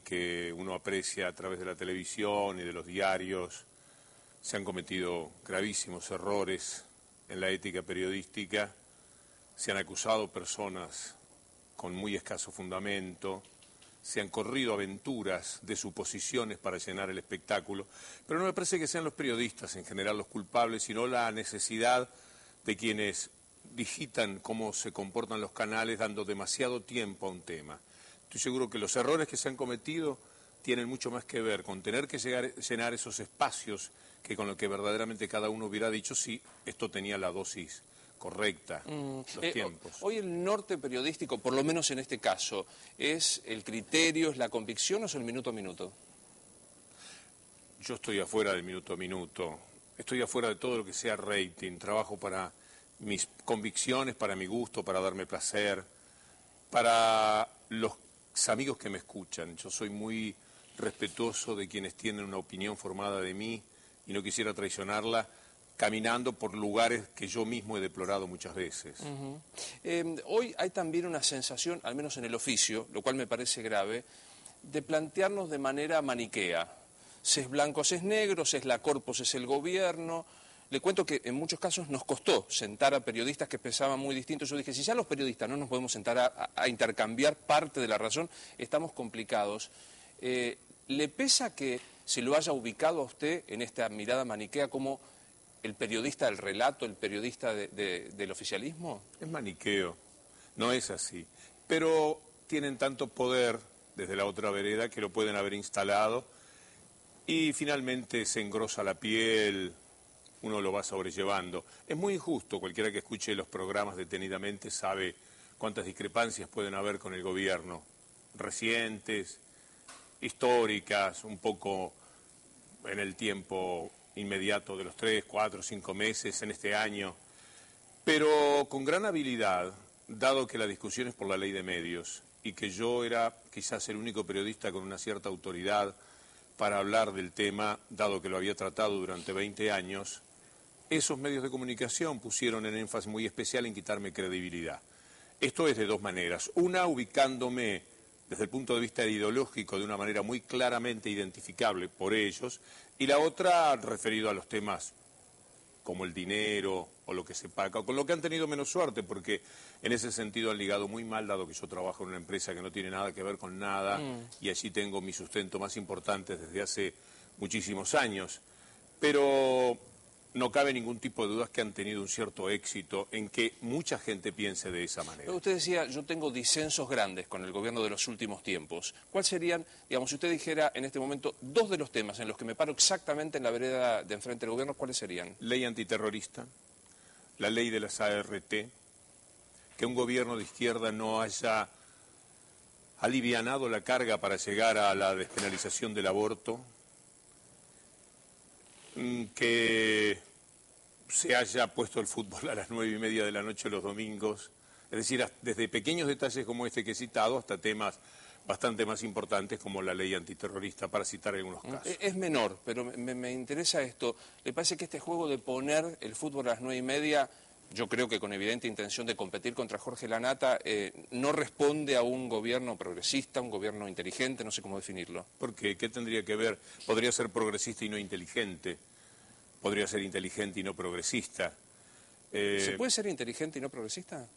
que uno aprecia a través de la televisión y de los diarios. Se han cometido gravísimos errores en la ética periodística, se han acusado personas con muy escaso fundamento, se han corrido aventuras de suposiciones para llenar el espectáculo, pero no me parece que sean los periodistas en general los culpables, sino la necesidad de quienes digitan cómo se comportan los canales dando demasiado tiempo a un tema. Estoy seguro que los errores que se han cometido tienen mucho más que ver con tener que llenar esos espacios que con lo que verdaderamente cada uno hubiera dicho si esto tenía la dosis correcta, los tiempos. Hoy el norte periodístico, por lo menos en este caso, ¿es el criterio, es la convicción o es el minuto a minuto? Yo estoy afuera del minuto a minuto, estoy afuera de todo lo que sea rating, trabajo para mis convicciones, para mi gusto, para darme placer, para los amigos que me escuchan. Yo soy muy respetuoso de quienes tienen una opinión formada de mí y no quisiera traicionarla caminando por lugares que yo mismo he deplorado muchas veces. Hoy hay también una sensación, al menos en el oficio, lo cual me parece grave, de plantearnos de manera maniquea. Si es blanco, si es negro, si es la corpus, si es el gobierno. Le cuento que en muchos casos nos costó sentar a periodistas que pensaban muy distintos. Yo dije, si ya los periodistas no nos podemos sentar a intercambiar parte de la razón, estamos complicados. ¿Le pesa que se lo haya ubicado a usted en esta mirada maniquea como el periodista del relato, el periodista del oficialismo? Es maniqueo, no es así. Pero tienen tanto poder desde la otra vereda que lo pueden haber instalado y finalmente se engrosa la piel, uno lo va sobrellevando. Es muy injusto, cualquiera que escuche los programas detenidamente sabe cuántas discrepancias pueden haber con el gobierno, recientes, históricas, un poco en el tiempo inmediato de los 3, 4, 5 meses en este año, pero con gran habilidad, dado que la discusión es por la ley de medios y que yo era quizás el único periodista con una cierta autoridad para hablar del tema, dado que lo había tratado durante 20 años, esos medios de comunicación pusieron en énfasis muy especial en quitarme credibilidad. Esto es de dos maneras. Una, ubicándome desde el punto de vista ideológico de una manera muy claramente identificable por ellos, y la otra referido a los temas como el dinero o lo que se paga, o con lo que han tenido menos suerte, porque en ese sentido han ligado muy mal, dado que yo trabajo en una empresa que no tiene nada que ver con nada, y allí tengo mi sustento más importante desde hace muchísimos años. Pero no cabe ningún tipo de dudas que han tenido un cierto éxito en que mucha gente piense de esa manera. Usted decía, yo tengo disensos grandes con el gobierno de los últimos tiempos. ¿Cuáles serían, digamos, si usted dijera en este momento dos de los temas en los que me paro exactamente en la vereda de enfrente del gobierno, cuáles serían? Ley antiterrorista, la ley de las ART, que un gobierno de izquierda no haya alivianado la carga para llegar a la despenalización del aborto, que se haya puesto el fútbol a las 9:30 de la noche los domingos, es decir, desde pequeños detalles como este que he citado hasta temas bastante más importantes como la ley antiterrorista, para citar algunos casos. Es menor, pero me interesa esto. ¿Le parece que este juego de poner el fútbol a las 9:30, yo creo que con evidente intención de competir contra Jorge Lanata, no responde a un gobierno progresista, un gobierno inteligente, no sé cómo definirlo? ¿Por qué? ¿Qué tendría que ver? Podría ser progresista y no inteligente. Podría ser inteligente y no progresista. ¿Se puede ser inteligente y no progresista?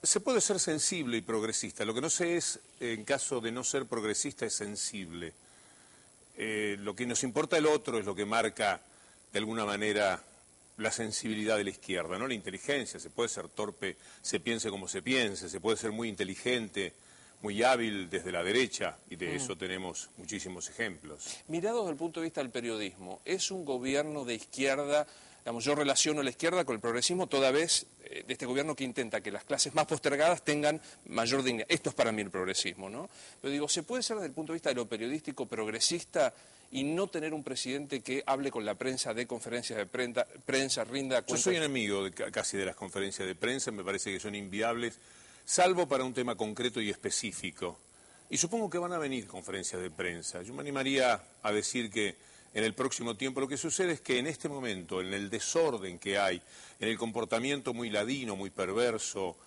Se puede ser sensible y progresista. Lo que no sé es, en caso de no ser progresista, es sensible. Lo que nos importa el otro es lo que marca, de alguna manera, la sensibilidad de la izquierda, no la inteligencia. Se puede ser torpe, se piense como se piense, se puede ser muy inteligente, muy hábil desde la derecha, y de eso tenemos muchísimos ejemplos. Mirado desde el punto de vista del periodismo, ¿es un gobierno de izquierda? Digamos, yo relaciono la izquierda con el progresismo toda vez de este gobierno que intenta que las clases más postergadas tengan mayor dignidad. Esto es para mí el progresismo, ¿no? Pero digo, ¿se puede ser desde el punto de vista de lo periodístico progresista y no tener un presidente que hable con la prensa, dé conferencias de prensa, rinda cuentas? Yo soy enemigo casi de las conferencias de prensa, me parece que son inviables, salvo para un tema concreto y específico. Y supongo que van a venir conferencias de prensa. Yo me animaría a decir que en el próximo tiempo lo que sucede es que en este momento, en el desorden que hay, en el comportamiento muy ladino, muy perverso,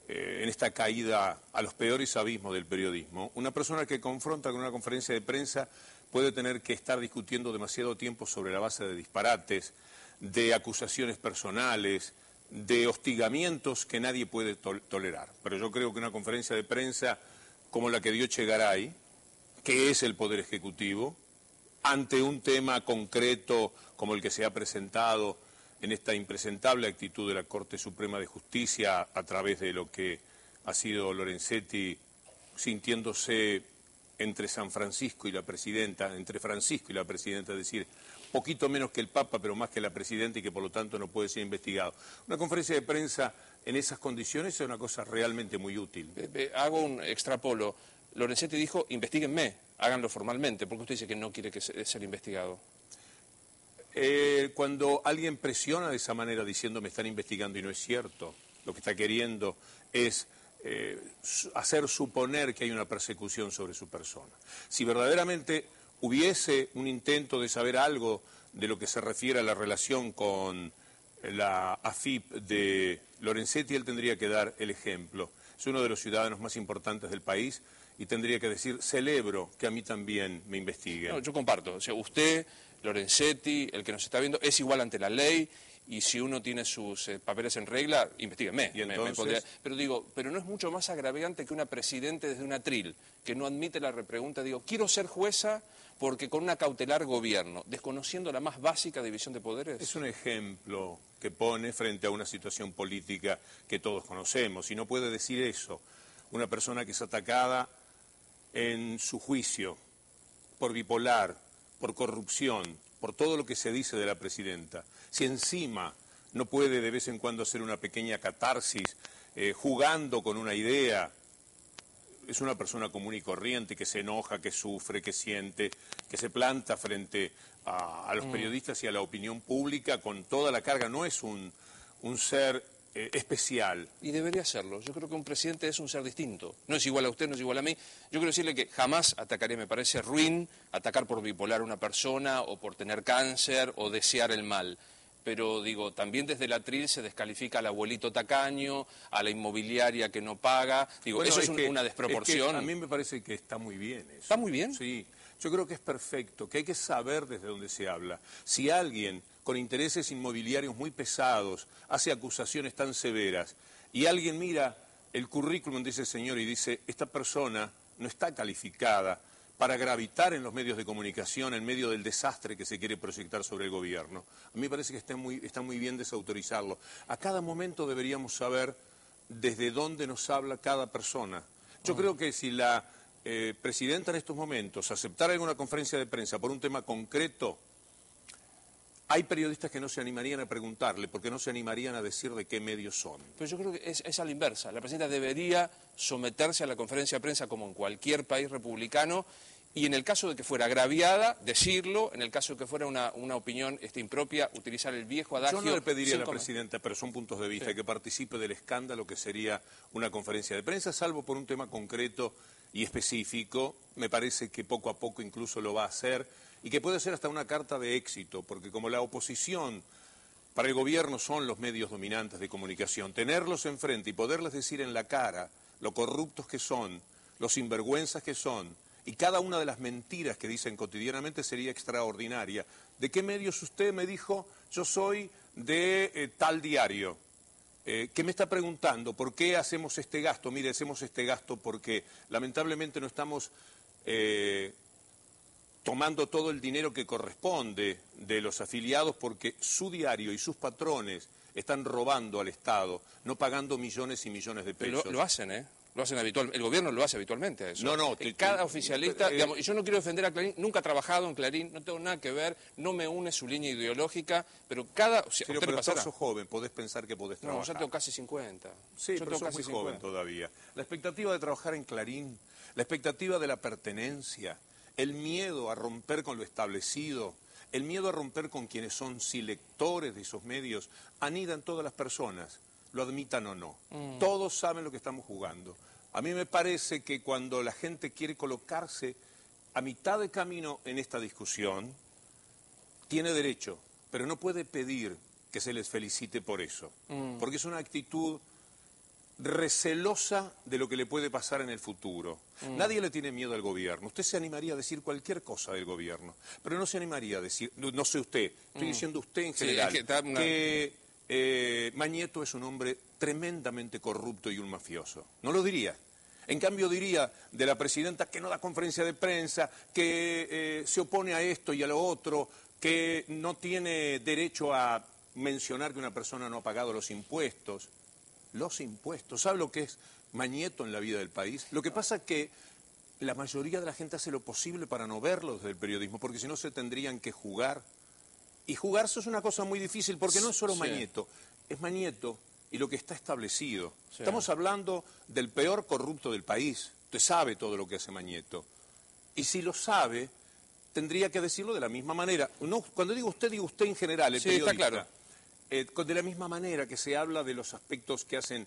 en esta caída a los peores abismos del periodismo. Una persona que confronta con una conferencia de prensa puede tener que estar discutiendo demasiado tiempo sobre la base de disparates, de acusaciones personales, de hostigamientos que nadie puede tolerar. Pero yo creo que una conferencia de prensa como la que dio Chegaray, que es el Poder Ejecutivo, ante un tema concreto como el que se ha presentado en esta impresentable actitud de la Corte Suprema de Justicia a través de lo que ha sido Lorenzetti sintiéndose entre San Francisco y la presidenta, entre Francisco y la presidenta, es decir, poquito menos que el Papa, pero más que la presidenta y que por lo tanto no puede ser investigado. Una conferencia de prensa en esas condiciones es una cosa realmente muy útil. Hago un extrapolo. Lorenzetti dijo, investíguenme, háganlo formalmente. ¿Por qué usted dice que no quiere ser investigado? Cuando alguien presiona de esa manera diciendo me están investigando y no es cierto, lo que está queriendo es hacer suponer que hay una persecución sobre su persona. Si verdaderamente hubiese un intento de saber algo de lo que se refiere a la relación con la AFIP de Lorenzetti, él tendría que dar el ejemplo. Es uno de los ciudadanos más importantes del país y tendría que decir, celebro que a mí también me investiguen. No, yo comparto. O sea, usted, Lorenzetti, el que nos está viendo, es igual ante la ley y si uno tiene sus papeles en regla, investíguenme. ¿Y entonces? Pero digo, pero no es mucho más agraviante que una presidente desde un atril que no admite la repregunta, digo, quiero ser jueza porque con una cautelar gobierno, desconociendo la más básica división de poderes. Es un ejemplo que pone frente a una situación política que todos conocemos y no puede decir eso. Una persona que es atacada en su juicio por bipolar, por corrupción, por todo lo que se dice de la presidenta. Si encima no puede de vez en cuando hacer una pequeña catarsis jugando con una idea, es una persona común y corriente que se enoja, que sufre, que siente, que se planta frente a los periodistas y a la opinión pública con toda la carga. No es un ser especial. Y debería serlo. Yo creo que un presidente es un ser distinto. No es igual a usted, no es igual a mí. Yo quiero decirle que jamás atacaría, me parece ruin, atacar por bipolar a una persona o por tener cáncer o desear el mal. Pero digo, también desde el atril se descalifica al abuelito tacaño, a la inmobiliaria que no paga. Digo, Bueno, eso es una desproporción. A mí me parece que está muy bien eso. ¿Está muy bien? Sí, yo creo que es perfecto, que hay que saber desde dónde se habla. Si alguien con intereses inmobiliarios muy pesados hace acusaciones tan severas y alguien mira el currículum de ese señor y dice, esta persona no está calificada para gravitar en los medios de comunicación en medio del desastre que se quiere proyectar sobre el gobierno. A mí me parece que está muy bien desautorizarlo. A cada momento deberíamos saber desde dónde nos habla cada persona. Yo creo que si la presidenta en estos momentos aceptara alguna conferencia de prensa por un tema concreto, hay periodistas que no se animarían a preguntarle porque no se animarían a decir de qué medios son. Pero yo creo que es a la inversa. La presidenta debería someterse a la conferencia de prensa como en cualquier país republicano y en el caso de que fuera agraviada, decirlo, en el caso de que fuera una opinión impropia, utilizar el viejo adagio. Yo no le pediría a la presidenta, pero son puntos de vista, que participe del escándalo que sería una conferencia de prensa, salvo por un tema concreto y específico. Me parece que poco a poco incluso lo va a hacer y que puede ser hasta una carta de éxito, porque como la oposición para el gobierno son los medios dominantes de comunicación, tenerlos enfrente y poderles decir en la cara lo corruptos que son, los sinvergüenzas que son, y cada una de las mentiras que dicen cotidianamente sería extraordinaria. ¿De qué medios usted me dijo? Yo soy de tal diario. ¿Qué me está preguntando? ¿Por qué hacemos este gasto? Mire, hacemos este gasto porque lamentablemente no estamos tomando todo el dinero que corresponde de los afiliados porque su diario y sus patrones están robando al Estado, no pagando millones y millones de pesos. Lo hacen, ¿eh? Lo hacen habitualmente. El gobierno lo hace habitualmente a eso. No. Cada oficialista, digamos, y yo no quiero defender a Clarín, nunca he trabajado en Clarín, no tengo nada que ver, no me une su línea ideológica, pero cada... O sea, pero usted sos joven, podés pensar que podés trabajar. No, yo tengo casi 50. Sí, yo pero sos muy joven todavía. La expectativa de trabajar en Clarín, la expectativa de la pertenencia, el miedo a romper con lo establecido, el miedo a romper con quienes son sí lectores de esos medios, anidan todas las personas, lo admitan o no. Todos saben lo que estamos jugando. A mí me parece que cuando la gente quiere colocarse a mitad de camino en esta discusión, tiene derecho, pero no puede pedir que se les felicite por eso, porque es una actitud recelosa de lo que le puede pasar en el futuro. Nadie le tiene miedo al gobierno. Usted se animaría a decir cualquier cosa del gobierno, pero no se animaría a decir, no sé usted, estoy diciendo usted en general, Sí, que Mañeto es un hombre tremendamente corrupto y un mafioso. No lo diría. En cambio diría de la presidenta que no da conferencia de prensa, que se opone a esto y a lo otro, que no tiene derecho a mencionar que una persona no ha pagado los impuestos. Los impuestos. ¿Sabe lo que es Mañeto en la vida del país? Lo que pasa es que la mayoría de la gente hace lo posible para no verlo desde el periodismo, porque si no se tendrían que jugar. Y jugarse es una cosa muy difícil, porque no es solo Mañeto, es Mañeto y lo que está establecido. Sí. Estamos hablando del peor corrupto del país. Usted sabe todo lo que hace Mañeto. Y si lo sabe, tendría que decirlo de la misma manera. No, cuando digo usted en general, el periodista. Está claro. De la misma manera que se habla de los aspectos que hacen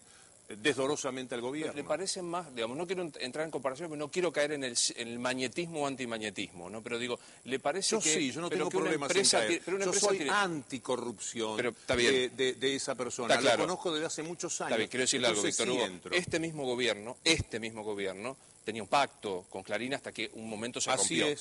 desdorosamente al gobierno. ¿Le parece más, digamos, no quiero entrar en comparación, pero no quiero caer en el mañetismo o antimañetismo, ¿no? Pero digo, ¿le parece yo no tengo problemas en caer. Yo soy anticorrupción de esa persona. Está claro. La conozco desde hace muchos años. Está bien, quiero decirle algo, Víctor Hugo. Este mismo gobierno tenía un pacto con Clarín hasta que un momento se rompió.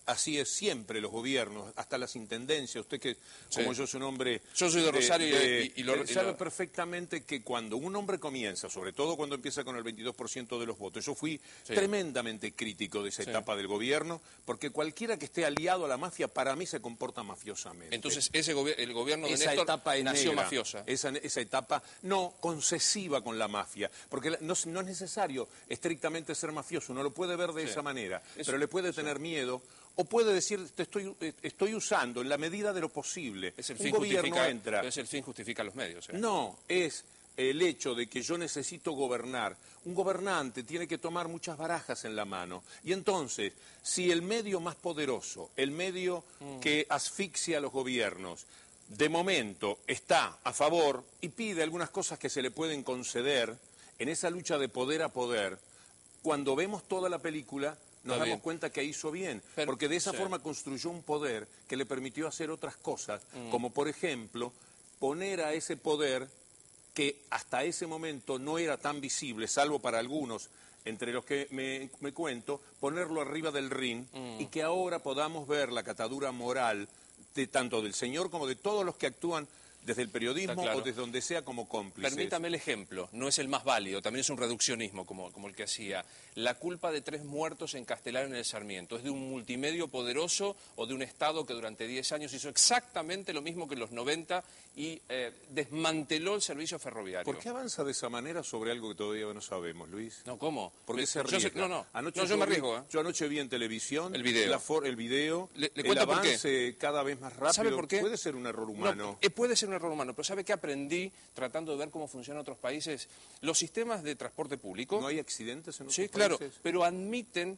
Así es siempre los gobiernos, hasta las intendencias. Usted que, como yo, es un hombre... Yo soy de Rosario y sabe perfectamente que cuando un hombre comienza, sobre todo cuando empieza con el 22% de los votos, yo fui tremendamente crítico de esa etapa del gobierno, porque cualquiera que esté aliado a la mafia, para mí se comporta mafiosamente. Entonces, el gobierno de Néstor nació mafiosa. Esa etapa, no, concesiva con la mafia, porque no es necesario estrictamente ser mafioso, uno lo puede ver de esa manera, pero le puede tener miedo. O puede decir, estoy usando en la medida de lo posible. Un gobierno entra. Pero el fin justifica los medios. No, es el hecho de que yo necesito gobernar. Un gobernante tiene que tomar muchas barajas en la mano. Y entonces, si el medio más poderoso, el medio que asfixia a los gobiernos, de momento está a favor y pide algunas cosas que se le pueden conceder en esa lucha de poder a poder, cuando vemos toda la película nos damos cuenta que hizo bien, porque de esa forma construyó un poder que le permitió hacer otras cosas, como por ejemplo poner a ese poder que hasta ese momento no era tan visible, salvo para algunos, entre los que me cuento, ponerlo arriba del ring y que ahora podamos ver la catadura moral de tanto del señor como de todos los que actúan desde el periodismo o desde donde sea como cómplices. Permítame el ejemplo, no es el más válido, también es un reduccionismo como el que hacía. La culpa de 3 muertos en Castelar en el Sarmiento, ¿es de un multimedio poderoso o de un Estado que durante 10 años hizo exactamente lo mismo que en los 90 y desmanteló el servicio ferroviario? ¿Por qué avanza de esa manera sobre algo que todavía no sabemos, Luis? No, ¿cómo? ¿Por qué se arriesga? Yo me arriesgo. Yo anoche vi en televisión el video, el avance cada vez más rápido. ¿Sabe por qué? Puede ser un error humano. Puede ser un error humano, pero ¿sabe qué aprendí tratando de ver cómo funcionan otros países? Los sistemas de transporte público... ¿No hay accidentes en otros países? Sí, claro, pero admiten,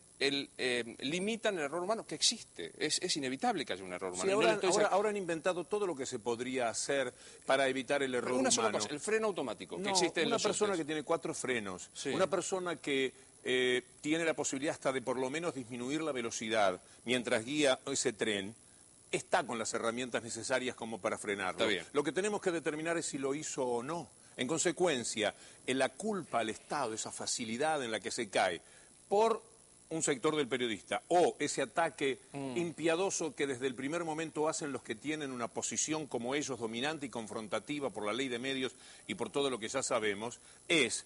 limitan el error humano, que existe. Es inevitable que haya un error humano. Sí, ahora han inventado todo lo que se podría hacer para evitar el error humano. Sola cosa, el freno automático, que existe en los persona que tiene 4 frenos, una persona que tiene la posibilidad hasta de por lo menos disminuir la velocidad mientras guía ese tren, está con las herramientas necesarias como para frenarlo. Lo que tenemos que determinar es si lo hizo o no. En consecuencia, la culpa al Estado, esa facilidad en la que se cae por un sector del periodista o ese ataque impiadoso que desde el primer momento hacen los que tienen una posición como ellos dominante y confrontativa por la ley de medios y por todo lo que ya sabemos, es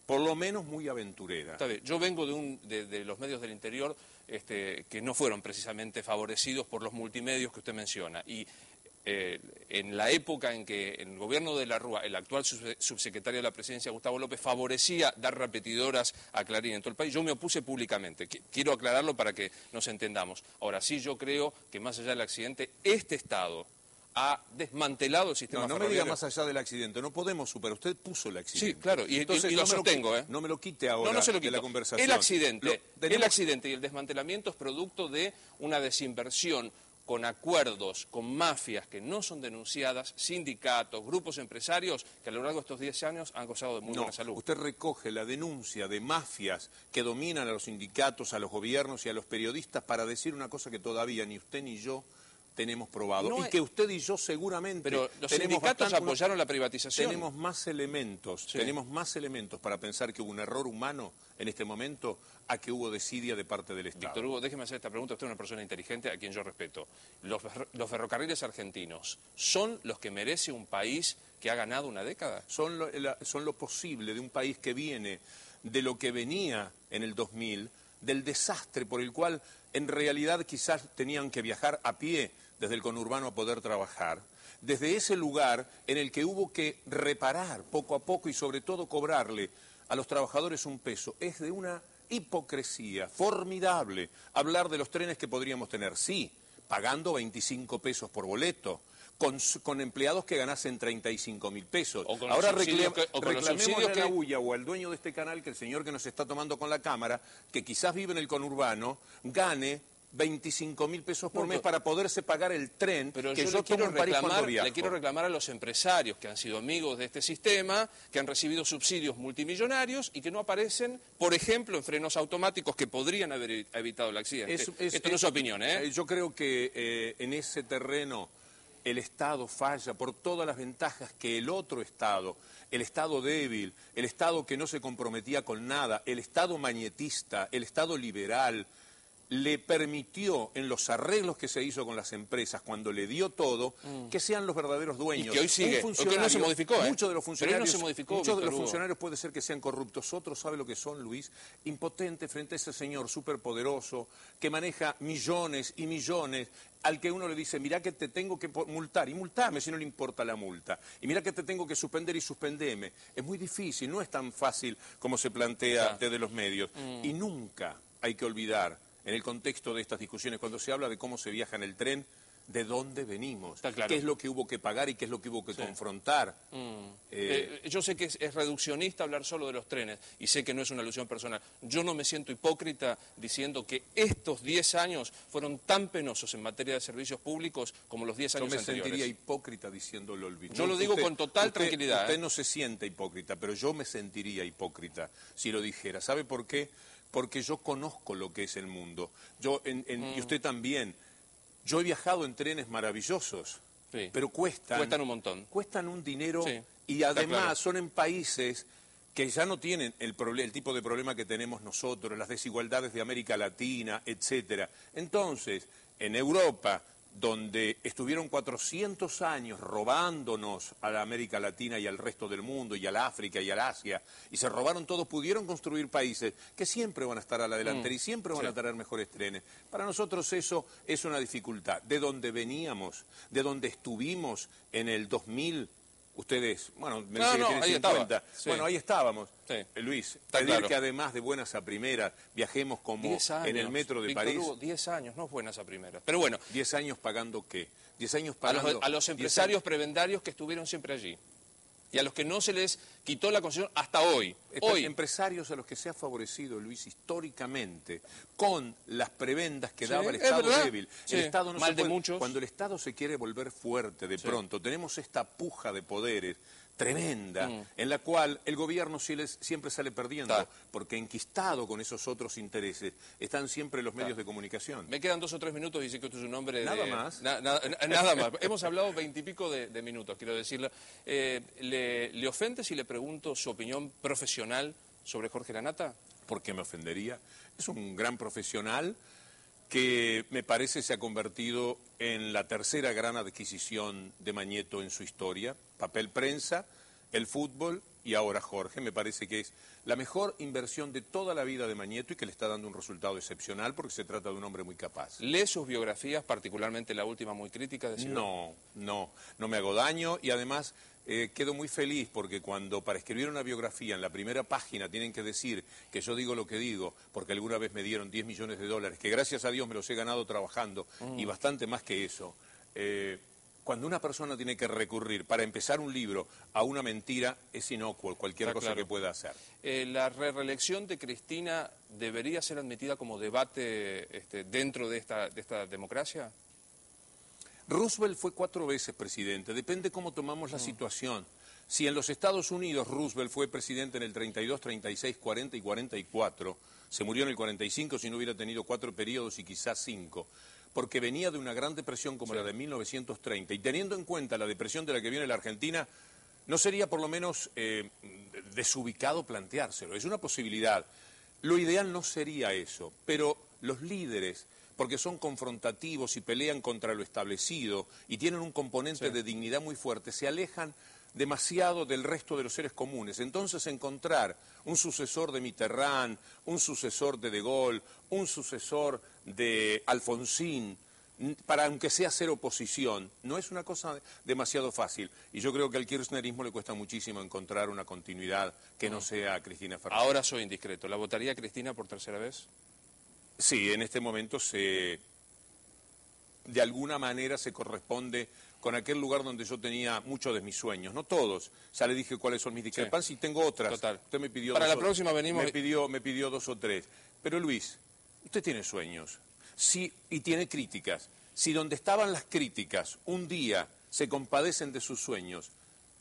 por lo menos muy aventurera. Está bien. Yo vengo de los medios del interior que no fueron precisamente favorecidos por los multimedios que usted menciona. Y en la época en que en el gobierno de la Rúa, el actual subsecretario de la Presidencia, Gustavo López, favorecía dar repetidoras a Clarín en todo el país, yo me opuse públicamente. Quiero aclararlo para que nos entendamos. Ahora sí, yo creo que más allá del accidente, este Estado ha desmantelado el sistema ferroviario. No me diga más allá del accidente, no podemos superar. Usted puso el accidente. Sí, claro, y entonces lo sostengo. No me lo quite ahora de la conversación. El accidente y el desmantelamiento es producto de una desinversión con acuerdos, con mafias que no son denunciadas, sindicatos, grupos empresarios que a lo largo de estos 10 años han gozado de muy buena salud. Usted recoge la denuncia de mafias que dominan a los sindicatos, a los gobiernos y a los periodistas para decir una cosa que todavía ni usted ni yo tenemos probado. No y hay... que usted y yo seguramente... Pero los sindicatos apoyaron la privatización. Tenemos más elementos, para pensar que hubo un error humano en este momento a que hubo desidia de parte del Estado. Víctor Hugo, déjeme hacer esta pregunta. Usted es una persona inteligente a quien yo respeto. ¿Los ferrocarriles argentinos son los que merece un país que ha ganado una década? Son lo posible de un país que viene de lo que venía en el 2000, del desastre por el cual en realidad quizás tenían que viajar a pie desde el conurbano a poder trabajar, desde ese lugar en el que hubo que reparar poco a poco y sobre todo cobrarle a los trabajadores un peso. Es de una hipocresía formidable hablar de los trenes que podríamos tener, sí, pagando 25 pesos por boleto, con empleados que ganasen 35.000 pesos. Ahora reclamemos a la UIA o al dueño de este canal, que el señor que nos está tomando con la cámara, que quizás vive en el conurbano, gane 25.000 pesos por mes para poderse pagar el tren. Pero que yo tomo en París cuando viajo. Le quiero reclamar a los empresarios que han sido amigos de este sistema, que han recibido subsidios multimillonarios y que no aparecen, por ejemplo, en frenos automáticos que podrían haber evitado el accidente. Esto no es opinión, ¿eh? Yo creo que en ese terreno el Estado falla por todas las ventajas que el otro Estado, el Estado débil, el Estado que no se comprometía con nada, el Estado mañetista, el Estado liberal, le permitió en los arreglos que se hizo con las empresas cuando le dio todo, que sean los verdaderos dueños. Y que hoy sigue, que no se modificó, Muchos de los funcionarios, muchos de los funcionarios puede ser que sean corruptos, otros sabe lo que son, Luis, impotentes frente a ese señor superpoderoso que maneja millones y millones, al que uno le dice, mirá que te tengo que multar, y multame si no le importa la multa, y mirá que te tengo que suspender y suspendeme. Es muy difícil, no es tan fácil como se plantea desde los medios. Y nunca hay que olvidar, en el contexto de estas discusiones, cuando se habla de cómo se viaja en el tren, de dónde venimos, claro. Qué es lo que hubo que pagar y qué es lo que hubo que confrontar. Yo sé que es reduccionista hablar solo de los trenes y sé que no es una alusión personal. Yo no me siento hipócrita diciendo que estos 10 años fueron tan penosos en materia de servicios públicos como los 10 años anteriores. Yo me sentiría hipócrita diciéndolo, Luis. Yo lo digo con total tranquilidad. Usted no se siente hipócrita, pero yo me sentiría hipócrita si lo dijera. ¿Sabe por qué? Porque yo conozco lo que es el mundo. Y usted también. Yo he viajado en trenes maravillosos, pero cuestan un montón. Cuestan un dinero y además son en países que ya no tienen el tipo de problema que tenemos nosotros, las desigualdades de América Latina, etcétera. Entonces, en Europa, donde estuvieron 400 años robándonos a la América Latina y al resto del mundo, y al África y al Asia, y se robaron todo, pudieron construir países que siempre van a estar a la delantera y siempre van a tener mejores trenes. Para nosotros eso es una dificultad. De donde veníamos, de donde estuvimos en el 2000, ustedes, bueno, me dice que tienen 50. Bueno, ahí estábamos. Luis, pedir que además de buenas a primeras viajemos como en el metro de París. Hugo, 10 años, no buenas a primeras. Pero bueno. 10 años pagando ¿qué? 10 años pagando... A los empresarios prebendarios que estuvieron siempre allí. Y a los que no se les quitó la concesión hasta hoy. Empresarios a los que se ha favorecido, Luis, históricamente, con las prebendas que daba el Estado débil. El Estado no Cuando el Estado se quiere volver fuerte de pronto, tenemos esta puja de poderes tremenda, en la cual el gobierno siempre sale perdiendo, porque enquistado con esos otros intereses están siempre los medios de comunicación. Me quedan 2 o 3 minutos y sé que usted es un hombre Nada más. Nada más. Hemos hablado 20 y pico de minutos, quiero decirle. ¿Le ofende si le pregunto su opinión profesional sobre Jorge Lanata? ¿Por qué me ofendería? Es un gran profesional que me parece se ha convertido en la tercera gran adquisición de Mañeto en su historia. Papel prensa, el fútbol y ahora Jorge. Me parece que es la mejor inversión de toda la vida de Mañeto y que le está dando un resultado excepcional porque se trata de un hombre muy capaz. ¿Lee sus biografías, particularmente la última muy crítica? No me hago daño y además quedo muy feliz porque cuando para escribir una biografía en la primera página tienen que decir que yo digo lo que digo porque alguna vez me dieron $10 millones, que gracias a Dios me los he ganado trabajando y bastante más que eso. Cuando una persona tiene que recurrir para empezar un libro a una mentira, es inocuo cualquier cosa que pueda hacer. ¿La reelección de Cristina debería ser admitida como debate dentro de esta democracia? Roosevelt fue 4 veces presidente, depende cómo tomamos la situación. Si en los Estados Unidos Roosevelt fue presidente en el 32, 36, 40 y 44, se murió en el 45 si no hubiera tenido 4 periodos y quizás 5. porque venía de una gran depresión como la de 1930, y teniendo en cuenta la depresión de la que viene la Argentina, no sería por lo menos desubicado planteárselo. Es una posibilidad. Lo ideal no sería eso, pero los líderes, porque son confrontativos y pelean contra lo establecido y tienen un componente de dignidad muy fuerte, se alejan demasiado del resto de los seres comunes. Entonces encontrar un sucesor de Mitterrand, un sucesor de Gaulle, un sucesor de Alfonsín, para aunque sea hacer oposición, no es una cosa demasiado fácil. Y yo creo que al kirchnerismo le cuesta muchísimo encontrar una continuidad que no sea Cristina Fernández. Ahora soy indiscreto. ¿La votaría Cristina por tercera vez? Sí, en este momento de alguna manera se corresponde con aquel lugar donde yo tenía muchos de mis sueños, no todos. Ya le dije cuáles son mis discrepancias y tengo otras. Total. Usted me pidió Para la próxima venimos. Me pidió 2 o 3. Pero Luis, usted tiene sueños, sí, y tiene críticas. Si donde estaban las críticas un día se compadecen de sus sueños,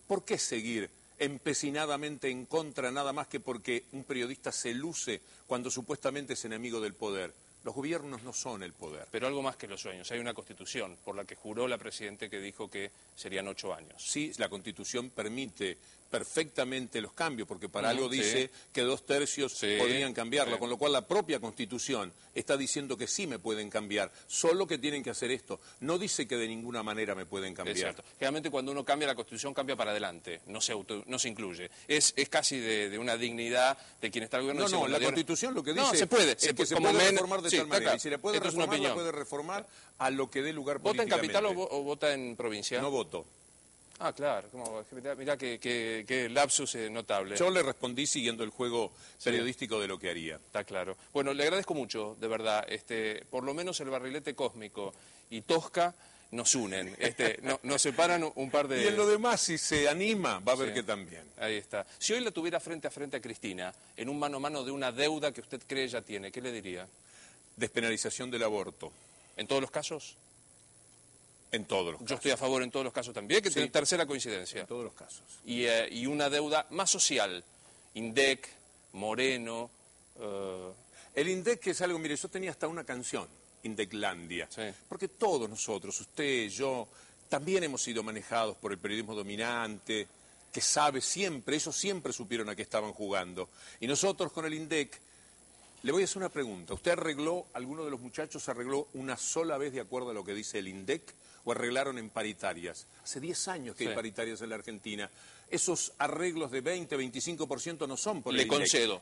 ¿por qué seguir empecinadamente en contra nada más que porque un periodista se luce cuando supuestamente es enemigo del poder? Los gobiernos no son el poder. Pero algo más que los sueños. Hay una Constitución por la que juró la Presidenta que dijo que serían 8 años. Sí, la Constitución permite perfectamente los cambios, porque para algo dice que 2/3 podrían cambiarlo, con lo cual la propia Constitución está diciendo que sí me pueden cambiar, solo que tienen que hacer esto. No dice que de ninguna manera me pueden cambiar. Es cierto. Generalmente cuando uno cambia la Constitución cambia para adelante, no se incluye. Es casi de una dignidad de quien está al gobierno. No, la Constitución lo que dice se puede, es que se puede reformar de tal manera. Claro. Y si la puede reformar, la puede reformar a lo que dé lugar ¿Vota en políticamente. capital o vota en provincia? No voto. Ah, claro, mirá que lapsus notable. Yo le respondí siguiendo el juego periodístico de lo que haría. Está claro. Bueno, le agradezco mucho, de verdad. Por lo menos el barrilete cósmico y Tosca nos unen. Nos separan un par de... Y en lo demás, si se anima, va a ver que también. Ahí está. Si hoy la tuviera frente a frente a Cristina, en un mano a mano de una deuda que usted cree ya tiene, ¿qué le diría? Despenalización del aborto. ¿En todos los casos? En todos los casos. Yo estoy a favor en todos los casos también, que tiene tercera coincidencia. En todos los casos. Y una deuda más social, INDEC, Moreno... El INDEC es algo, mire, yo tenía hasta una canción, Indeclandia, porque todos nosotros, usted, yo, también hemos sido manejados por el periodismo dominante, que sabe siempre, ellos siempre supieron a qué estaban jugando. Y nosotros con el INDEC, le voy a hacer una pregunta, ¿usted arregló, alguno de los muchachos arregló una sola vez de acuerdo a lo que dice el INDEC? ¿O arreglaron en paritarias? Hace 10 años que hay paritarias en la Argentina. Esos arreglos de 20, 25% no son por el INDEC.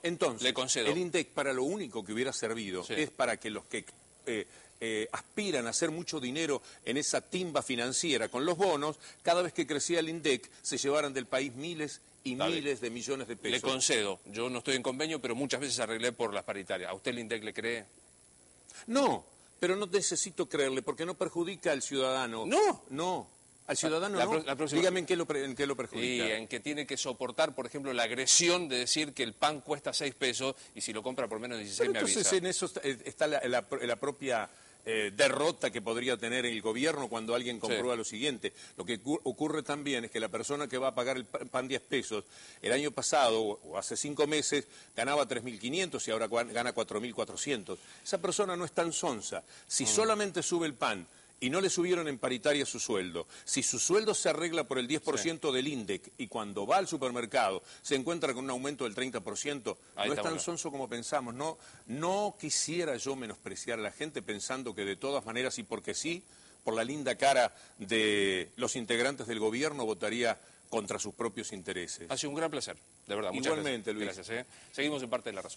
Le concedo. El INDEC para lo único que hubiera servido es para que los que aspiran a hacer mucho dinero en esa timba financiera con los bonos, cada vez que crecía el INDEC se llevaran del país miles y miles de millones de pesos. Le concedo. Yo no estoy en convenio, pero muchas veces arreglé por las paritarias. ¿A usted el INDEC le cree? No. Pero no necesito creerle, porque no perjudica al ciudadano. No, al ciudadano no. Dígame en qué lo perjudica. Y en que tiene que soportar, por ejemplo, la agresión de decir que el pan cuesta 6 pesos y si lo compra por menos de 16 me avisa. Entonces en eso está la propia derrota que podría tener el gobierno cuando alguien comprueba lo siguiente. Lo que ocurre también es que la persona que va a pagar el pan 10 pesos, el año pasado o hace 5 meses ganaba 3.500 y ahora gana 4.400. Esa persona no es tan sonsa. Si solamente sube el pan y no le subieron en paritaria su sueldo, si su sueldo se arregla por el 10% del INDEC y cuando va al supermercado se encuentra con un aumento del 30%, no es tan sonso como pensamos. No quisiera yo menospreciar a la gente pensando que de todas maneras y porque sí, por la linda cara de los integrantes del gobierno votaría contra sus propios intereses. Ha sido un gran placer, de verdad. Muchas Igualmente, gracias. Luis. Gracias. Seguimos en Parte de la Razón.